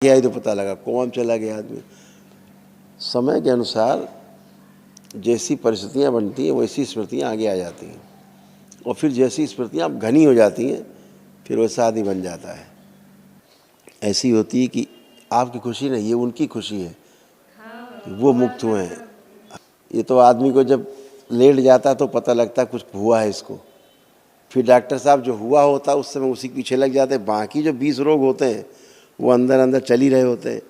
गया ही तो पता लगा, कोमा में चला गया आदमी। समय के अनुसार जैसी परिस्थितियाँ बनती हैं वैसी स्मृतियाँ आगे आ जाती हैं, और फिर जैसी स्मृतियाँ घनी हो जाती हैं फिर वैसा आदमी बन जाता है। ऐसी होती है कि आपकी खुशी नहीं, ये उनकी खुशी है कि वो मुक्त हुए हैं। ये तो आदमी को जब लेट जाता है तो पता लगता है कुछ हुआ है इसको, फिर डॉक्टर साहब जो हुआ होता है उस समय उसी के पीछे लग जाते हैं। बाकी जो 20 रोग होते हैं वो अंदर अंदर चल ही रहे होते हैं,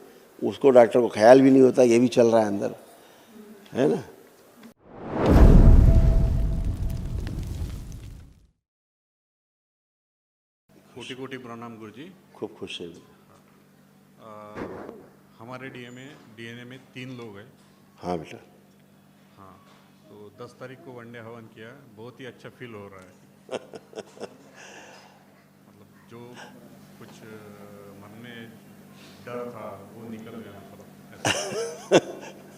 उसको डॉक्टर को ख्याल भी नहीं होता ये भी चल रहा है अंदर, है ना। कोटि कोटि प्रणाम गुरुजी। खूब खुश है। हमारे डीएनए में 3 लोग हैं। हाँ बेटा। हाँ, तो 10 तारीख को वनडे हवन किया, बहुत ही अच्छा फील हो रहा है। मतलब जो कुछ मन में डर था वो निकल गया, मतलब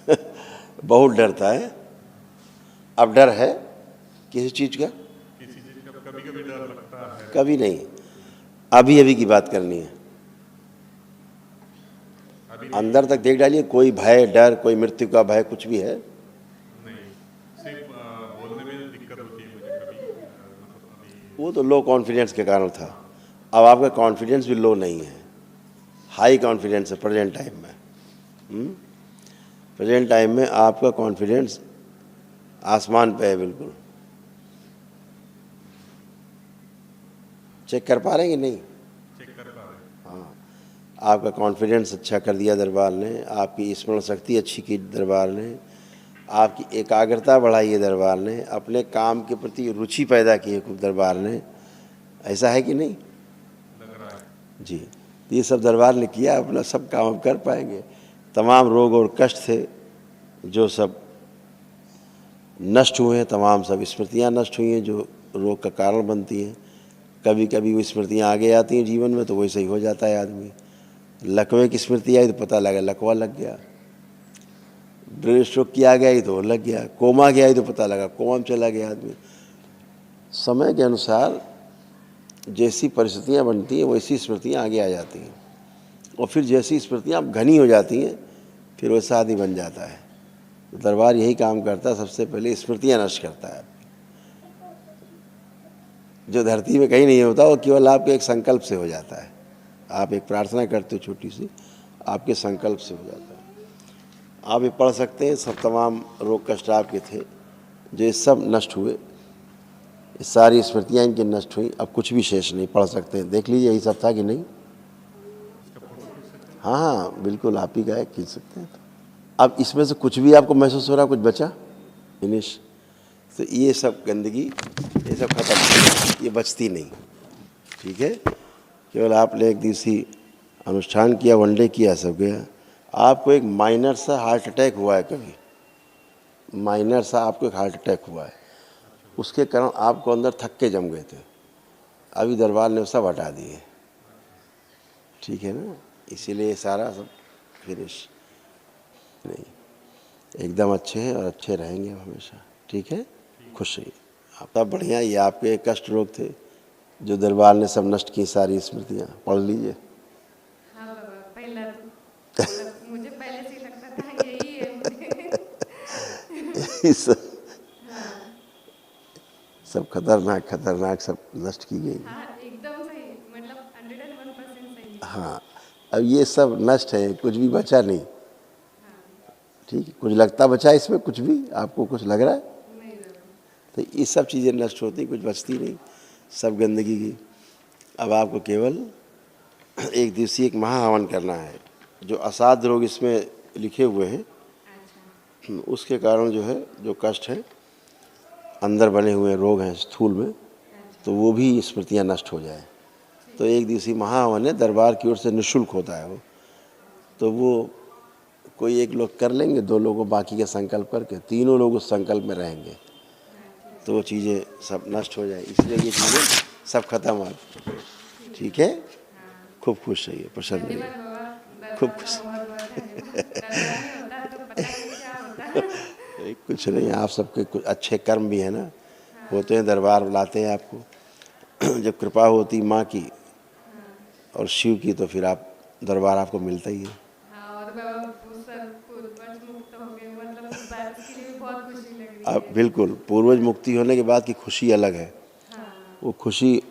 ऐसा। बहुत डरता है, अब डर है किसी चीज़ का? किसी चीज़ का कभी कभी डर लगता है। कभी नहीं, अभी अभी की बात करनी है। अंदर तक देख डालिए, कोई भय डर, कोई मृत्यु का भय कुछ भी है नहीं, सिर्फ बोलने में दिक्कत होती है मुझे कभी, मतलब अभी। वो तो लो कॉन्फिडेंस के कारण था। अब आपका कॉन्फिडेंस भी लो नहीं है, हाई कॉन्फिडेंस है प्रेजेंट टाइम में। प्रेजेंट टाइम में आपका कॉन्फिडेंस आसमान पे है बिल्कुल। चेक कर पा रहे हैं कि नहीं? चेक कर पा रहे हैं। हाँ, आपका कॉन्फिडेंस अच्छा कर दिया दरबार ने, आपकी स्मरण शक्ति अच्छी की दरबार ने, आपकी एकाग्रता बढ़ाई है दरबार ने, अपने काम के प्रति रुचि पैदा की है खूब दरबार ने। ऐसा है कि नहीं? लग रहा है जी, ये सब दरबार ने किया, अपना सब काम हम कर पाएंगे। तमाम रोग और कष्ट थे जो सब नष्ट हुए हैं, तमाम सब स्मृतियाँ नष्ट हुई हैं जो रोग का कारण बनती हैं। कभी कभी वो स्मृतियाँ आगे आती हैं जीवन में तो वैसे ही हो जाता है आदमी। लकवे की स्मृति आई तो पता लगा लकवा लग गया, ब्रेन स्ट्रोक की आ गया तो लग गया, कोमा गया तो पता लगा कोमा में चला गया आदमी। समय के अनुसार जैसी परिस्थितियाँ बनती हैं वैसी स्मृतियाँ आगे आ जाती हैं, और फिर जैसी स्मृतियाँ घनी हो जाती हैं फिर वैसा आदमी बन जाता है। तो दरबार यही काम करता है, सबसे पहले स्मृतियाँ नष्ट करता है। जो धरती में कहीं नहीं होता वो केवल आपके एक संकल्प से हो जाता है। आप एक प्रार्थना करते हो छोटी सी, आपके संकल्प से हो जाता है। आप ये पढ़ सकते हैं, सब तमाम रोग कष्ट आपके थे जो ये सब नष्ट हुए, ये सारी स्मृतियाँ इनकी नष्ट हुई, अब कुछ भी शेष नहीं। पढ़ सकते हैं, देख लीजिए यही सब था कि नहीं? हाँ हाँ बिल्कुल, आप ही का है, खींच सकते हैं। अब इसमें से कुछ भी आपको महसूस हो रहा, कुछ बचा? फिनिश। तो ये सब गंदगी, ये सब खत्म, ये बचती नहीं, ठीक है। केवल आपने एक दिवसीय अनुष्ठान किया, वनडे किया, सब गया। आपको एक माइनर सा हार्ट अटैक हुआ है, कभी माइनर सा आपको एक हार्ट अटैक हुआ है, उसके कारण आपको अंदर थक्के जम गए थे, अभी दरबार ने सब हटा दिए, ठीक है ना। इसीलिए सारा सब फिनिश नहीं, एकदम अच्छे हैं और अच्छे रहेंगे हमेशा, ठीक है। खुश रहिए आप, सब बढ़िया। ये आपके कष्ट रोग थे जो दरबार ने सब नष्ट की, सारी स्मृतियाँ पढ़ लीजिए। हाँ बाबा, पहला तो मतलब मुझे पहले से ही लगता था यही है मुझे। हाँ सब खतरनाक खतरनाक सब नष्ट की गई। हाँ, एकदम सही, मतलब 101% सही है। हाँ, अब ये सब नष्ट है, कुछ भी बचा नहीं, हाँ ठीक है। कुछ लगता बचा इसमें, कुछ भी आपको कुछ लग रहा है? नहीं बाबा। तो ये सब चीज़ें नष्ट होती, कुछ बचती नहीं, सब गंदगी की। अब आपको केवल एक दिवसीय एक महाहवन करना है। जो असाध्य रोग इसमें लिखे हुए हैं, अच्छा उसके कारण जो है, जो कष्ट है अंदर बने हुए रोग हैं स्थूल में, अच्छा तो वो भी स्मृतियाँ नष्ट हो जाए। तो एक दिवसीय महाहवन है, दरबार की ओर से निःशुल्क होता है वो। तो वो कोई एक लोग कर लेंगे, 2 लोगों बाकी का संकल्प करके, 3 लोग उस संकल्प में रहेंगे, हाँ तो वो चीज़ें सब नष्ट हो जाए। इसलिए ये चीज़ें सब खत्म आप, ठीक है। हाँ। खूब खुश रहिए, प्रसन्न रहिए, धन्यवाद बाबा, खूब दरबार का खुश। बहुत बहुत धन्यवाद। दरबार नहीं होता तो पता नहीं क्या होता। कुछ नहीं, आप सबके कुछ अच्छे कर्म भी हैं ना, हाँ होते हैं, दरबार बुलाते हैं आपको। जब कृपा होती माँ की हाँ और शिव की तो फिर आप दरबार आपको मिलता ही है। हाँ, और बाबा वो सर पूर्वज मुक्त हो गए, मतलब उस बात उसके लिए भी बहुत खुशी लग रही अब है। बिल्कुल पूर्वज मुक्ति होने के बाद की खुशी अलग है। हाँ वो खुशी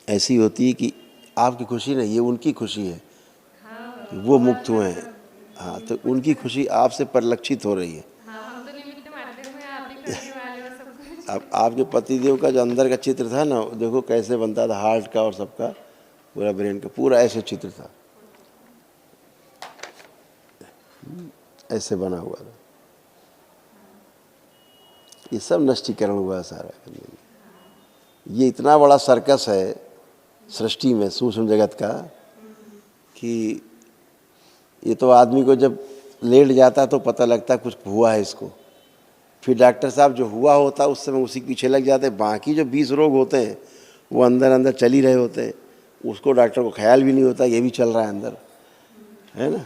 ऐसी होती है कि आपकी खुशी नहीं, ये उनकी खुशी है हाँ कि बाबा, वो बहुत मुक्त हुए हैं। मतलब हाँ, तो कुछ उनकी खुशी आपसे परिलक्षित हो रही है। हाँ, हम तो निमित्त माध्यम में, आप ही करने वाले हो सब कुछ। अब आपके पतिदेव का जो अंदर का चित्र था ना, देखो कैसे बनता था, हार्ट का और सबका, पूरा ब्रेन का पूरा ऐसे चित्र था, ऐसे बना हुआ था। ये सब नष्टीकरण हुआ सारा। ये इतना बड़ा सर्कस है सृष्टि में, सूक्ष्म जगत का, कि ये तो आदमी को जब लेट जाता तो पता लगता कुछ हुआ है इसको। फिर डॉक्टर साहब जो हुआ होता उस समय उसी के पीछे लग जाते। बाकी जो 20 रोग होते हैं वो अंदर अंदर चल ही रहे होते हैं, उसको डॉक्टर को ख्याल भी नहीं होता ये भी चल रहा है अंदर, है ना।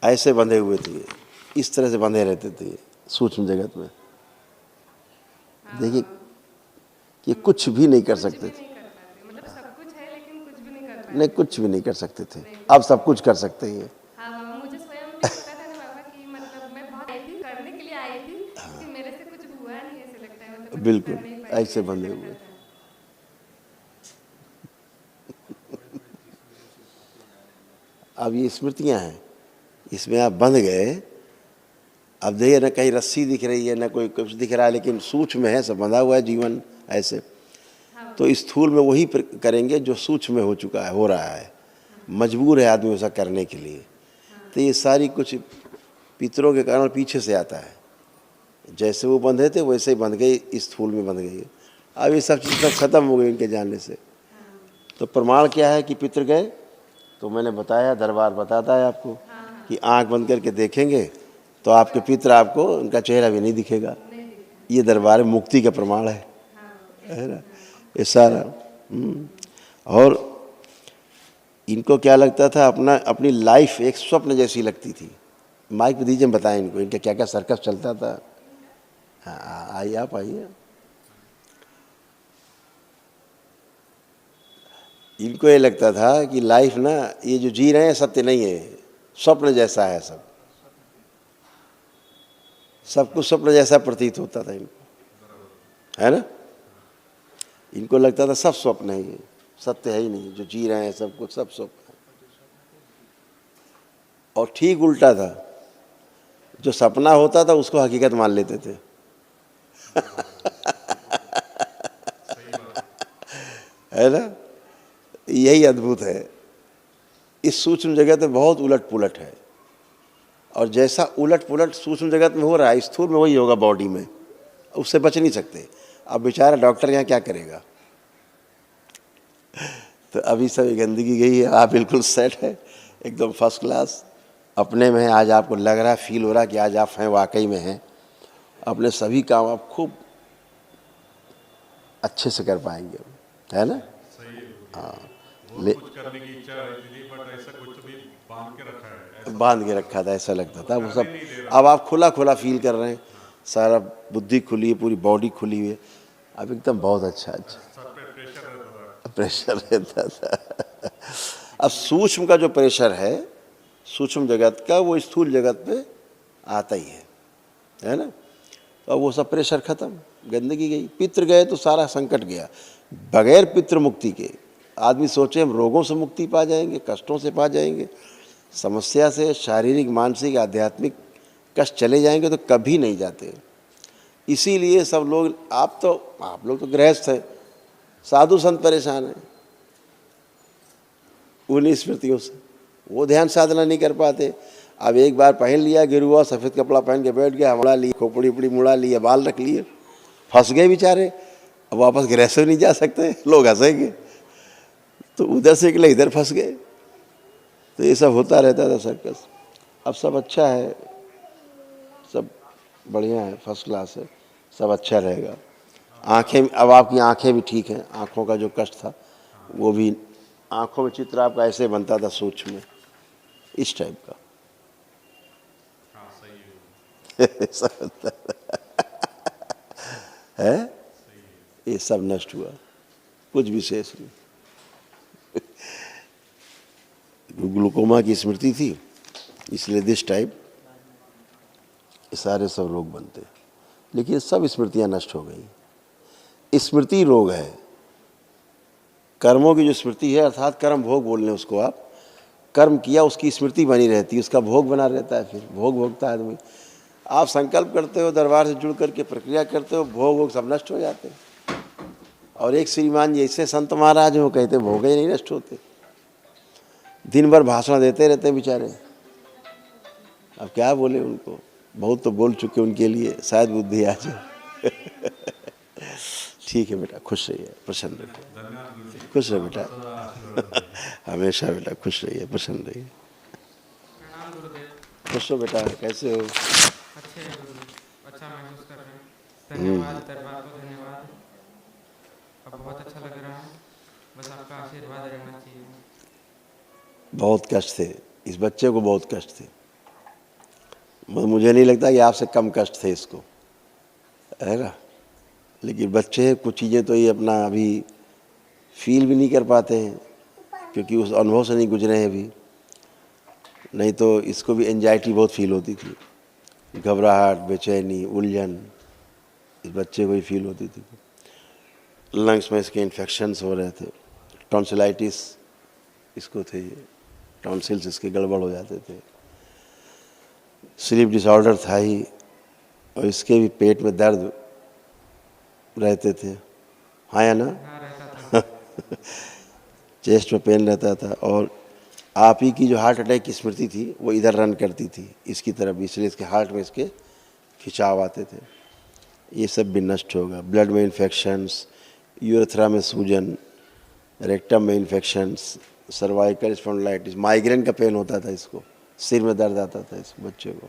ऐसे बंधे हुए थे, इस तरह से बंधे रहते थे सूक्ष्म जगत में। देखिए कि कुछ भी नहीं कर सकते थे, नहीं कर पाते, मतलब सब कुछ है लेकिन कुछ भी नहीं कर पाते। नहीं कुछ भी नहीं कर सकते थे। अब सब कुछ कर सकते हैं। हाँ बाबा, मुझे स्वयं भी होता था ना बाबा कि मतलब मैं बहुत आई थी, करने के लिए आई थी, लेकिन मेरे से कुछ हुआ नहीं ऐसे लगता है, मतलब मैं कुछ कर बिल्कुल नहीं पाई ऐसे ऐसे बंधे लगता हुए। था। अब ये स्मृतियां हैं, इसमें आप बंध गए। अब देखिए ना कहीं रस्सी दिख रही है ना कोई कुछ दिख रहा है, लेकिन सूक्ष्म में है, सब बंधा हुआ है जीवन ऐसे। तो स्थूल में वही करेंगे जो सूक्ष्म में हो चुका है, हो रहा है, मजबूर है आदमी ऐसा करने के लिए। तो ये सारी कुछ पितरों के कारण पीछे से आता है। जैसे वो बंधे थे वैसे ही बंध गए, स्थूल में बंध गई। अब ये सब चीज़ सब खत्म हो गई इनके जानने से। तो प्रमाण क्या है कि पितर गए? तो मैंने बताया, दरबार बताता है आपको कि आंख बंद करके देखेंगे तो आपके पितर, आपको उनका चेहरा भी नहीं दिखेगा। ये दरबार मुक्ति का प्रमाण है ना, ये सारा। और इनको क्या लगता था, अपनी लाइफ एक स्वप्न जैसी लगती थी। माइक पे दीजिए, बताएं इनको इनका क्या क्या सर्कस चलता था। हाँ आइए, आप आइए। इनको ये लगता था कि लाइफ ना, ये जो जी रहे हैं सत्य नहीं है, स्वप्न जैसा है सब। सब कुछ स्वप्न जैसा प्रतीत होता था इनको, है ना। इनको लगता था सब स्वप्न है, ये सत्य है ही नहीं, जो जी रहे हैं सब कुछ सब स्वप्न है। और ठीक उल्टा था, जो सपना होता था उसको हकीकत मान लेते थे। है ना, यही अद्भुत है। इस सूक्ष्म जगत में बहुत उलट पुलट है, और जैसा उलट पुलट सूक्ष्म जगत में हो रहा है स्थूल में वही होगा बॉडी में, उससे बच नहीं सकते। अब बेचारा डॉक्टर यहाँ क्या करेगा। तो अभी सब गंदगी गई है, आप बिल्कुल सेट है, एकदम फर्स्ट क्लास अपने में है। आज आपको लग रहा है, फील हो रहा है कि आज आप हैं, वाकई में हैं। अपने सभी काम आप खूब अच्छे से कर पाएंगे, है ना। सही है। हाँ, बहुत कुछ करने की इच्छा रहती थी, बट ऐसा कुछ भी बांध के रखा है, ऐसा बांध के रखा था, ऐसा लगता था। वो करने सब नहीं दे रहा। अब आप खुला खुला फील कर रहे हैं, सारा बुद्धि खुली है, पूरी बॉडी खुली हुई है। अब एकदम बहुत अच्छा अच्छा सर पे प्रेशर रहता था। प्रेशर रहता था। अब सूक्ष्म का जो प्रेशर है सूक्ष्म जगत का, वो स्थूल जगत पे आता ही है ना। तो अब वो सब प्रेशर खत्म, गंदगी गई। पितृ गए तो सारा संकट गया। बगैर पितृ मुक्ति के आदमी सोचे हम रोगों से मुक्ति पा जाएंगे, कष्टों से पा जाएंगे, समस्या से, शारीरिक मानसिक आध्यात्मिक कष्ट चले जाएंगे, तो कभी नहीं जाते। इसीलिए सब लोग, आप लोग तो गृहस्थ हैं, साधु संत परेशान हैं उन्हीं स्मृतियों से, वो ध्यान साधना नहीं कर पाते। अब एक बार पहन लिया गिरुआ, सफ़ेद कपड़ा पहन के बैठ गया, मुड़ा लिए, खोपड़ी उपड़ी मुड़ा लिए, बाल रख लिए, फंस गए बेचारे। अब वापस गृह से नहीं जा सकते, लोग हंसेंगे, तो उधर से निकले इधर फंस गए। तो ये सब होता रहता था सर्कस। अब सब अच्छा है, सब बढ़िया है, फर्स्ट क्लास है, सब अच्छा रहेगा। आँखें, अब आपकी आँखें भी ठीक हैं, आँखों का जो कष्ट था वो भी, आँखों में चित्र आपका ऐसे बनता था सूक्ष्म में, इस टाइप का। हाँ सही है। सब होता है, ये सब नष्ट हुआ, कुछ विशेष नहीं। ग्लूकोमा की स्मृति थी, इसलिए दिस टाइप ये सारे सब रोग बनते। लेकिन सब स्मृतियां नष्ट हो गई। स्मृति रोग है, कर्मों की जो स्मृति है, अर्थात कर्म भोग बोल लें उसको आप, कर्म किया उसकी स्मृति बनी रहती है, उसका भोग बना रहता है, फिर भोग भोगता है आदमी। आप संकल्प करते हो, दरबार से जुड़ करके प्रक्रिया करते हो, भोग भोग सब नष्ट हो जाते हैं। और एक श्रीमान जी ऐसे संत महाराज हो, कहते भोग ही नहीं नष्ट होते, दिन भर भाषण देते रहते बेचारे। अब क्या बोले उनको, बहुत तो बोल चुके उनके लिए, शायद बुद्धि आ जाए। ठीक है बेटा, खुश रहिए, प्रसन्न रहिए, खुश रहो बेटा। हमेशा बेटा खुश रहिए, प्रसन्न रहिए। प्रणाम गुरुदेव। खुश हो बेटा, कैसे हो? अच्छे हैं गुरुदेव, अच्छा महसूस कर रहे हैं। धन्यवाद दरबार को, धन्यवाद। अब बहुत अच्छा लग रहा है, बस आपका आशीर्वाद रहना चाहिए। बहुत कष्ट थे इस बच्चे को, बहुत कष्ट थे। मुझे नहीं लगता कि आपसे कम कष्ट थे इसको, है ना। लेकिन बच्चे हैं, कुछ चीज़ें तो ये अपना अभी फील भी नहीं कर पाते हैं, क्योंकि उस अनुभव से नहीं गुजरे हैं अभी। नहीं तो इसको भी एंजाइटी बहुत फील होती थी, घबराहट, बेचैनी, उलझन, इस बच्चे को ही फील होती थी। लंग्स में इसके इन्फेक्शंस हो रहे थे, टॉन्सिलाइटिस इसको थे, ये टॉन्सिल्स इसके गड़बड़ हो जाते थे, स्लीप डिसऑर्डर था ही, और इसके भी पेट में दर्द रहते थे, हाँ या ना। हाँ, रहता था। चेस्ट में पेन रहता था। और आप ही की जो हार्ट अटैक की स्मृति थी वो इधर रन करती थी इसकी तरफ, इसलिए इसके हार्ट में इसके खिंचाव आते थे। ये सब भी नष्ट होगा। ब्लड में इन्फेक्शंस, यूरेथ्रा में सूजन, रेक्टम में इन्फेक्शंस, सर्वाइकल स्पॉन्डिलाइटिस, माइग्रेन का पेन होता था इसको, सिर में दर्द आता था इस बच्चे को,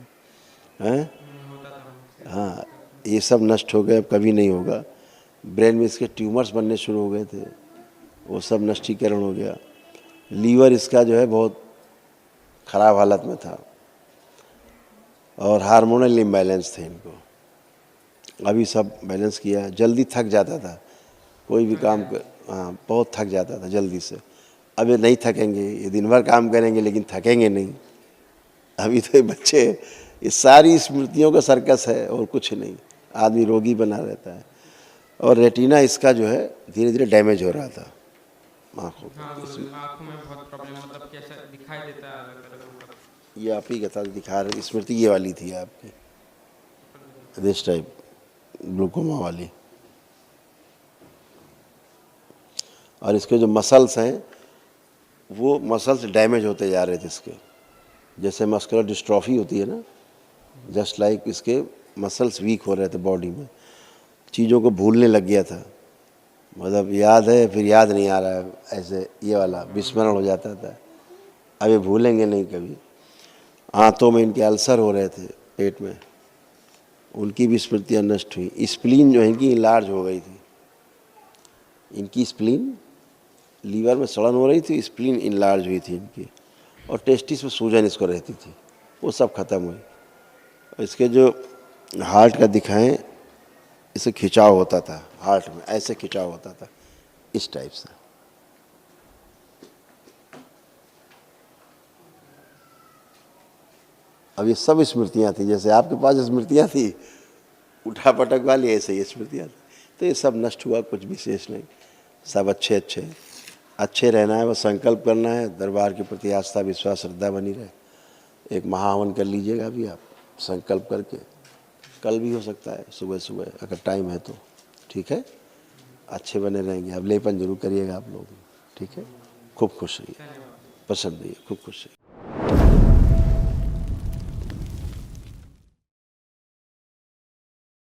हैं। होता था। हाँ, ये सब नष्ट हो गए, अब कभी नहीं होगा। ब्रेन में इसके ट्यूमर्स बनने शुरू हो गए थे, वो सब नष्टीकरण हो गया। लीवर इसका जो है बहुत ख़राब हालत में था, और हार्मोनल इम्बैलेंस थे इनको, अभी सब बैलेंस किया। जल्दी थक जाता था कोई भी काम कर, हाँ बहुत थक जाता था जल्दी से। अब ये नहीं थकेंगे, ये दिन भर काम करेंगे लेकिन थकेंगे नहीं। अभी तो ये बच्चे, ये सारी स्मृतियों का सर्कस है और कुछ नहीं, आदमी रोगी बना रहता है। और रेटिना इसका जो है धीरे धीरे डैमेज हो रहा था आँखों का। हाँ गुरुदेव, आँखों में बहुत प्रॉब्लम, मतलब कैसा दिखाई देता है अलग अलग ऊपर। ये आप ही के साथ दिखा रहे, स्मृति ये वाली थी आपकी, दिस टाइप ग्लूकोमा वाली। और इसके जो मसल्स हैं वो मसल्स डैमेज होते जा रहे थे इसके, जैसे मस्कुलर डिस्ट्रॉफी होती है ना, जस्ट लाइक इसके मसल्स वीक हो रहे थे बॉडी में। चीज़ों को भूलने लग गया था, मतलब याद है फिर याद नहीं आ रहा है, ऐसे ये वाला विस्मरण हो जाता था। अब ये भूलेंगे नहीं कभी। आंतों में इनके अल्सर हो रहे थे, पेट में, उनकी भी स्मृतियाँ नष्ट हुई। स्प्लीन जो है इनकी लार्ज हो गई थी, इनकी स्प्लीन, लीवर में सड़न हो रही थी, स्प्लीन इनलार्ज हुई थी इनकी, और टेस्टिस में सूजन इसको रहती थी, वो सब खत्म हुई। इसके जो हार्ट का दिखाएं, इसे खिंचाव होता था हार्ट में, ऐसे खिंचाव होता था इस टाइप से। अब ये सब स्मृतियाँ थी, जैसे आपके पास स्मृतियाँ थी उठा पटक वाली, ऐसे ही स्मृतियाँ थी। तो ये सब नष्ट हुआ, कुछ विशेष नहीं, सब अच्छे रहना है, बस संकल्प करना है, दरबार के प्रति आस्था विश्वास श्रद्धा बनी रहे। एक महाहवन कर लीजिएगा अभी आप संकल्प करके, कल भी हो सकता है सुबह सुबह अगर टाइम है तो, ठीक है। अच्छे बने रहेंगे, अब लेपन जरूर करिएगा आप लोग, ठीक है। खूब खुश रहिए, प्रसन्न रहिए, खूब खुश रहिए।